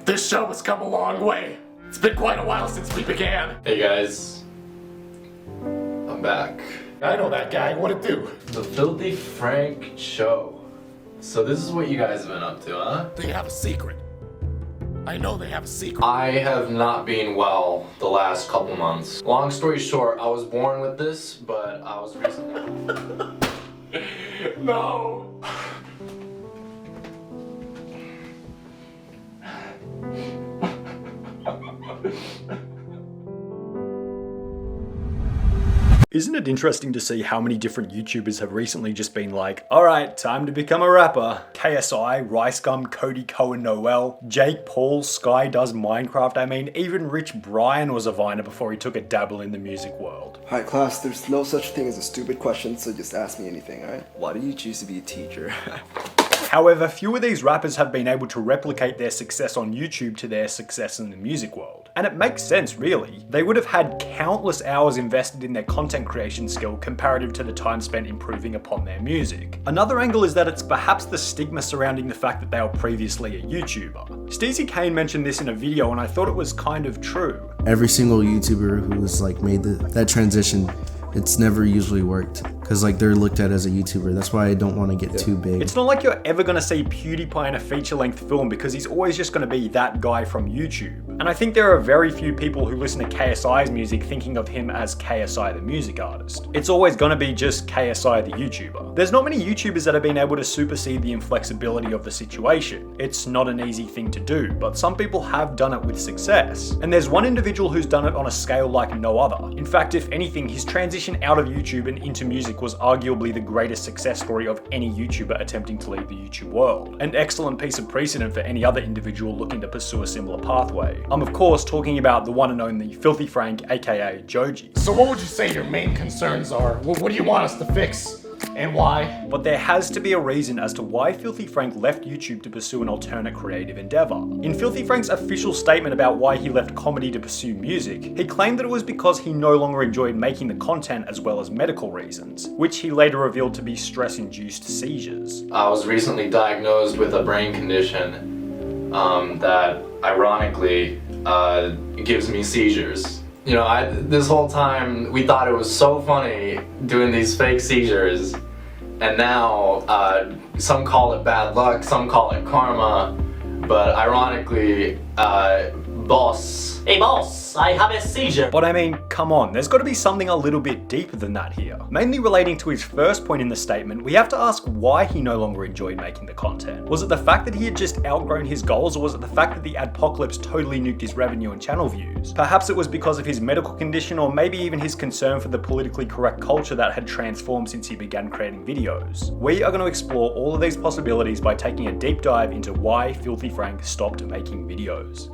This show has come a long way. It's been quite a while since we began. Hey guys, I'm back. I know that guy. What'd it do? The Filthy Frank Show. So this is what you guys have been up to, huh? They have a secret. I know they have a secret. I have not been well the last couple months. Long story short, I was born with this, but I was recently... No. Isn't it interesting to see how many different YouTubers have recently just been like, alright, time to become a rapper. KSI, Rice Gum, Cody Cohen Noel, Jake Paul, Sky Does Minecraft. I mean, even Rich Brian was a Viner before he took a dabble in the music world. Hi class, there's no such thing as a stupid question, so just ask me anything, alright? Why did you choose to be a teacher? However, few of these rappers have been able to replicate their success on YouTube to their success in the music world. And it makes sense, really. They would have had countless hours invested in their content creation skill comparative to the time spent improving upon their music. Another angle is that it's perhaps the stigma surrounding the fact that they were previously a YouTuber. Steezy Kane mentioned this in a video and I thought it was kind of true. Every single YouTuber who's like made that transition, it's never usually worked because like they're looked at as a YouTuber. That's why I don't want to get too big. It's not like you're ever going to see PewDiePie in a feature-length film because he's always just going to be that guy from YouTube. And I think there are very few people who listen to KSI's music thinking of him as KSI the music artist. It's always going to be just KSI the YouTuber. There's not many YouTubers that have been able to supersede the inflexibility of the situation. It's not an easy thing to do, but some people have done it with success. And there's one individual who's done it on a scale like no other. In fact, if anything, his transition out of YouTube and into music was arguably the greatest success story of any YouTuber attempting to leave the YouTube world. An excellent piece of precedent for any other individual looking to pursue a similar pathway. I'm of course talking about the one and only Filthy Frank AKA Joji. So what would you say your main concerns are? What do you want us to fix? And why? But there has to be a reason as to why Filthy Frank left YouTube to pursue an alternate creative endeavor. In Filthy Frank's official statement about why he left comedy to pursue music, he claimed that it was because he no longer enjoyed making the content as well as medical reasons, which he later revealed to be stress-induced seizures. I was recently diagnosed with a brain condition that ironically gives me seizures. You know, this whole time we thought it was so funny doing these fake seizures, and now some call it bad luck, some call it karma, but ironically, boss. Hey boss, I have a seizure. But I mean, come on, there's got to be something a little bit deeper than that here. Mainly relating to his first point in the statement, we have to ask why he no longer enjoyed making the content. Was it the fact that he had just outgrown his goals, or was it the fact that the adpocalypse totally nuked his revenue and channel views? Perhaps it was because of his medical condition, or maybe even his concern for the politically correct culture that had transformed since he began creating videos. We are going to explore all of these possibilities by taking a deep dive into why Filthy Frank stopped making videos.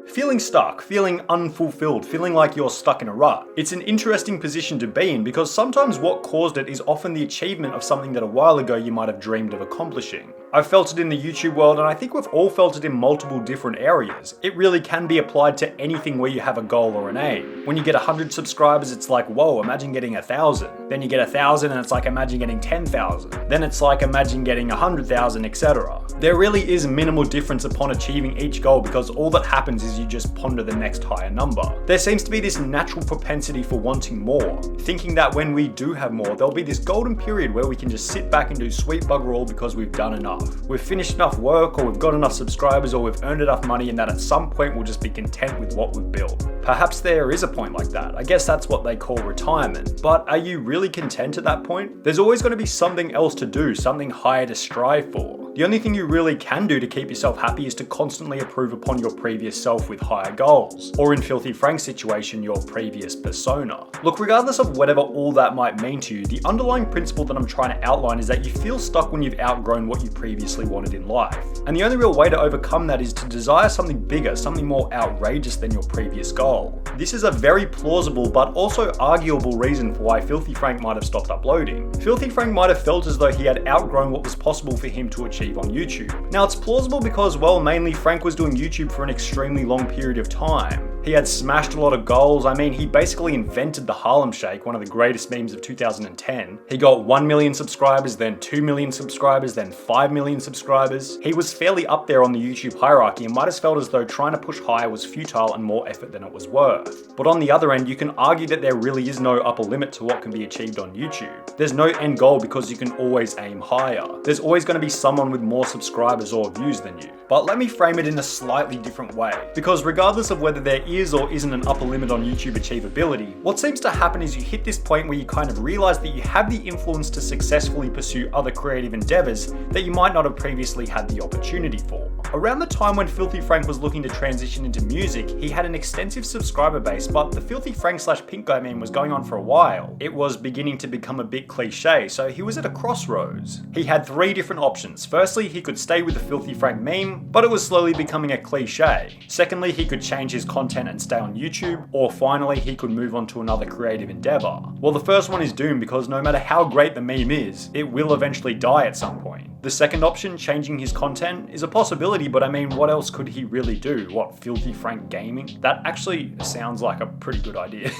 Feeling stuck, feeling unfulfilled, feeling like you're stuck in a rut. It's an interesting position to be in because sometimes what caused it is often the achievement of something that a while ago you might have dreamed of accomplishing. I've felt it in the YouTube world and I think we've all felt it in multiple different areas. It really can be applied to anything where you have a goal or an aim. When you get 100 subscribers, it's like, whoa, imagine getting 1,000. Then you get 1,000 and it's like, imagine getting 10,000. Then it's like, imagine getting 100,000, etc. There really is minimal difference upon achieving each goal because all that happens is you just ponder the next higher number. There seems to be this natural propensity for wanting more, thinking that when we do have more, there'll be this golden period where we can just sit back and do sweet bugger all because we've done enough. We've finished enough work, or we've got enough subscribers, or we've earned enough money, and that at some point we'll just be content with what we've built. Perhaps there is a point like that. I guess that's what they call retirement. But are you really content at that point? There's always going to be something else to do, something higher to strive for. The only thing you really can do to keep yourself happy is to constantly improve upon your previous self with higher goals, or in Filthy Frank's situation, your previous persona. Look, regardless of whatever all that might mean to you, the underlying principle that I'm trying to outline is that you feel stuck when you've outgrown what you previously wanted in life. And the only real way to overcome that is to desire something bigger, something more outrageous than your previous goal. This is a very plausible but also arguable reason for why Filthy Frank might have stopped uploading. Filthy Frank might have felt as though he had outgrown what was possible for him to achieve on YouTube. Now it's plausible because, well, mainly Frank was doing YouTube for an extremely long period of time. He had smashed a lot of goals. I mean, he basically invented the Harlem Shake, one of the greatest memes of 2010. He got 1 million subscribers, then 2 million subscribers, then 5 million subscribers. He was fairly up there on the YouTube hierarchy and might have felt as though trying to push higher was futile and more effort than it was worth. But on the other end, you can argue that there really is no upper limit to what can be achieved on YouTube. There's no end goal because you can always aim higher. There's always going to be someone with more subscribers or views than you. But let me frame it in a slightly different way. Because regardless of whether there is or isn't an upper limit on YouTube achievability, what seems to happen is you hit this point where you kind of realize that you have the influence to successfully pursue other creative endeavors that you might not have previously had the opportunity for. Around the time when Filthy Frank was looking to transition into music, he had an extensive subscriber base, but the Filthy Frank / Pink Guy meme was going on for a while. It was beginning to become a bit cliche, so he was at a crossroads. He had 3 different options. Firstly, he could stay with the Filthy Frank meme, but it was slowly becoming a cliche. Secondly, he could change his content and stay on YouTube, or finally, he could move on to another creative endeavor. Well, the first one is doomed because no matter how great the meme is, it will eventually die at some point. The second option, changing his content, is a possibility, but I mean, what else could he really do? What, Filthy Frank Gaming? That actually sounds like a pretty good idea.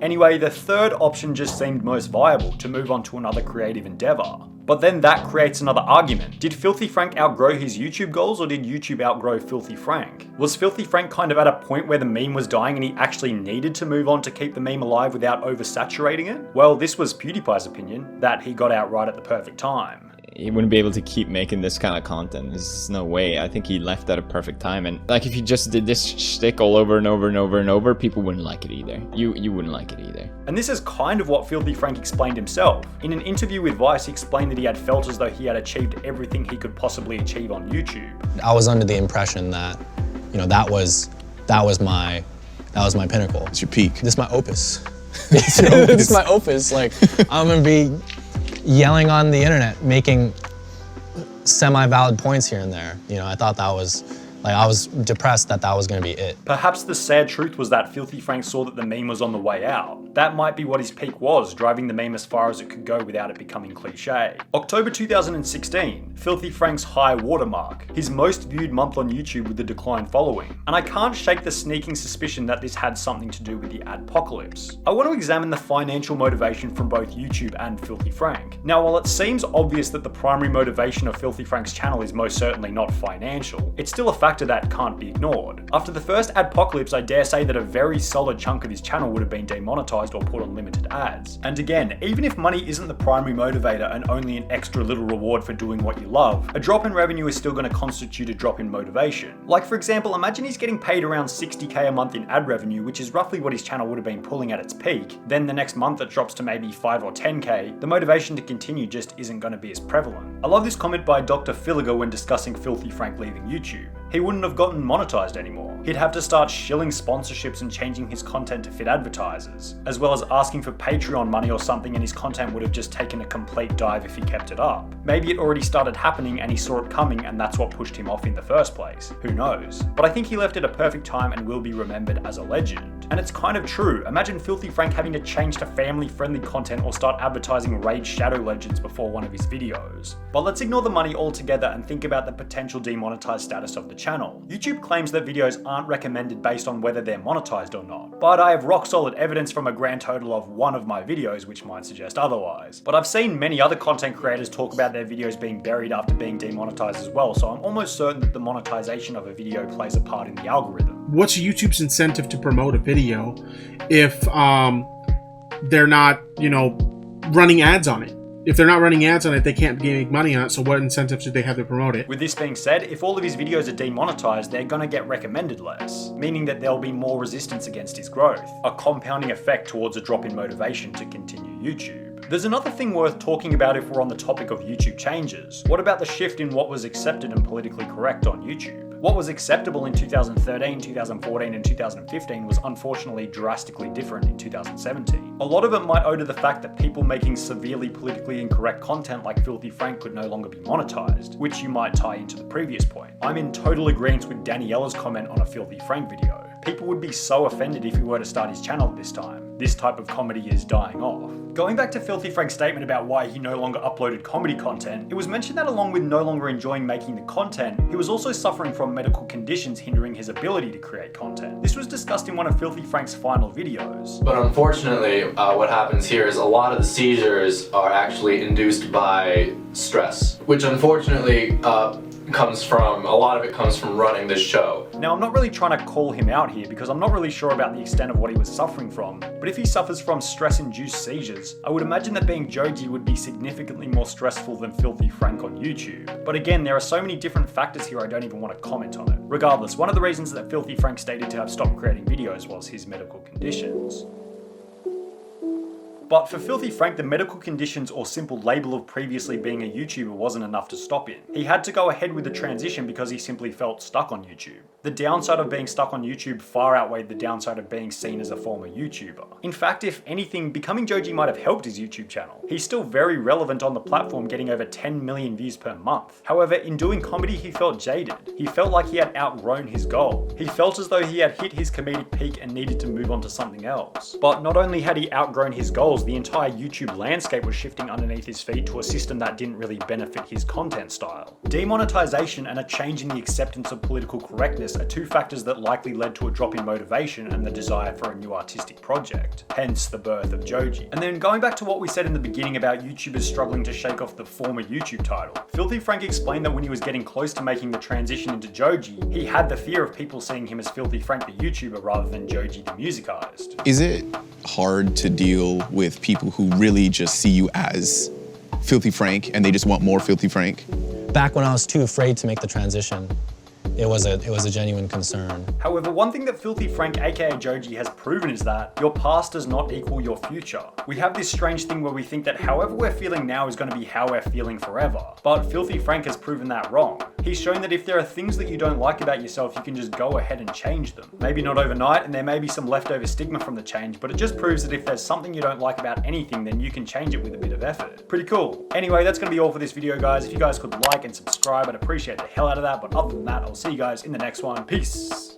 Anyway, the third option just seemed most viable, to move on to another creative endeavor. But then that creates another argument. Did Filthy Frank outgrow his YouTube goals, or did YouTube outgrow Filthy Frank? Was Filthy Frank kind of at a point where the meme was dying and he actually needed to move on to keep the meme alive without oversaturating it? Well, this was PewDiePie's opinion, that he got out right at the perfect time. He wouldn't be able to keep making this kind of content. There's no way. I think he left at a perfect time, and like if he just did this shtick all over and over and over and over, people wouldn't like it either. You wouldn't like it either. And this is kind of what Filthy Frank explained himself. In an interview with Vice, he explained that he had felt as though he had achieved everything he could possibly achieve on YouTube. I was under the impression that, that was my pinnacle. It's your peak. This is my opus. This is my opus. Like, I'm gonna be yelling on the internet, making semi-valid points here and there. I thought that was, I was depressed that was gonna be it. Perhaps the sad truth was that Filthy Frank saw that the meme was on the way out. That might be what his peak was, driving the meme as far as it could go without it becoming cliche. October 2016, Filthy Frank's high watermark, his most viewed month on YouTube with the decline following. And I can't shake the sneaking suspicion that this had something to do with the adpocalypse. I want to examine the financial motivation from both YouTube and Filthy Frank. Now, while it seems obvious that the primary motivation of Filthy Frank's channel is most certainly not financial, it's still a factor that can't be ignored. After the first adpocalypse, I dare say that a very solid chunk of his channel would have been demonetized or put on limited ads. And again, even if money isn't the primary motivator and only an extra little reward for doing what you love, a drop in revenue is still going to constitute a drop in motivation. Like for example, imagine he's getting paid around 60k a month in ad revenue, which is roughly what his channel would have been pulling at its peak. Then the next month it drops to maybe 5 or 10k, the motivation to continue just isn't going to be as prevalent. I love this comment by Dr. Filliger when discussing Filthy Frank leaving YouTube. He wouldn't have gotten monetized anymore. He'd have to start shilling sponsorships and changing his content to fit advertisers, as well as asking for Patreon money or something, and his content would have just taken a complete dive if he kept it up. Maybe it already started happening and he saw it coming and that's what pushed him off in the first place. Who knows? But I think he left at a perfect time and will be remembered as a legend. And it's kind of true. Imagine Filthy Frank having to change to family-friendly content or start advertising Raid Shadow Legends before one of his videos. But let's ignore the money altogether and think about the potential demonetized status of the channel. YouTube claims that videos aren't recommended based on whether they're monetized or not, but I have rock solid evidence from a grand total of one of my videos which might suggest otherwise. But I've seen many other content creators talk about their videos being buried after being demonetized as well, so I'm almost certain that the monetization of a video plays a part in the algorithm. What's YouTube's incentive to promote a video if they're not, running ads on it? If they're not running ads on it, they can't make money on it, so what incentive should they have to promote it? With this being said, if all of his videos are demonetized, they're gonna get recommended less, meaning that there'll be more resistance against his growth, a compounding effect towards a drop in motivation to continue YouTube. There's another thing worth talking about if we're on the topic of YouTube changes. What about the shift in what was accepted and politically correct on YouTube? What was acceptable in 2013, 2014, and 2015 was unfortunately drastically different in 2017. A lot of it might owe to the fact that people making severely politically incorrect content like Filthy Frank could no longer be monetized, which you might tie into the previous point. I'm in total agreement with Daniella's comment on a Filthy Frank video. People would be so offended if he were to start his channel at this time. this type of comedy is dying off. Going back to Filthy Frank's statement about why he no longer uploaded comedy content, it was mentioned that along with no longer enjoying making the content, he was also suffering from medical conditions hindering his ability to create content. This was discussed in one of Filthy Frank's final videos. But unfortunately, what happens here is a lot of the seizures are actually induced by stress, which unfortunately a lot of it comes from running this show. Now, I'm not really trying to call him out here because I'm not really sure about the extent of what he was suffering from, but if he suffers from stress-induced seizures, I would imagine that being Joji would be significantly more stressful than Filthy Frank on YouTube. But again, there are so many different factors here I don't even want to comment on it. Regardless, one of the reasons that Filthy Frank stated to have stopped creating videos was his medical conditions. But for Filthy Frank, the medical conditions or simple label of previously being a YouTuber wasn't enough to stop him. He had to go ahead with the transition because he simply felt stuck on YouTube. The downside of being stuck on YouTube far outweighed the downside of being seen as a former YouTuber. In fact, if anything, becoming Joji might have helped his YouTube channel. He's still very relevant on the platform, getting over 10 million views per month. However, in doing comedy, he felt jaded. He felt like he had outgrown his goal. He felt as though he had hit his comedic peak and needed to move on to something else. But not only had he outgrown his goals, the entire YouTube landscape was shifting underneath his feet to a system that didn't really benefit his content style. Demonetization and a change in the acceptance of political correctness are two factors that likely led to a drop in motivation and the desire for a new artistic project, hence the birth of Joji. And then going back to what we said in the beginning about YouTubers struggling to shake off the former YouTube title, Filthy Frank explained that when he was getting close to making the transition into Joji, he had the fear of people seeing him as Filthy Frank the YouTuber rather than Joji the music artist. Is it hard to deal with people who really just see you as Filthy Frank and they just want more Filthy Frank? Back when I was too afraid to make the transition, it was a genuine concern. However, one thing that Filthy Frank AKA Joji has proven is that your past does not equal your future. We have this strange thing where we think that however we're feeling now is going to be how we're feeling forever. But Filthy Frank has proven that wrong. He's shown that if there are things that you don't like about yourself, you can just go ahead and change them. Maybe not overnight, and there may be some leftover stigma from the change, but it just proves that if there's something you don't like about anything, then you can change it with a bit of effort. Pretty cool. Anyway, that's going to be all for this video, guys. If you guys could like and subscribe, I'd appreciate the hell out of that. But other than that, I'll see you guys in the next one. Peace.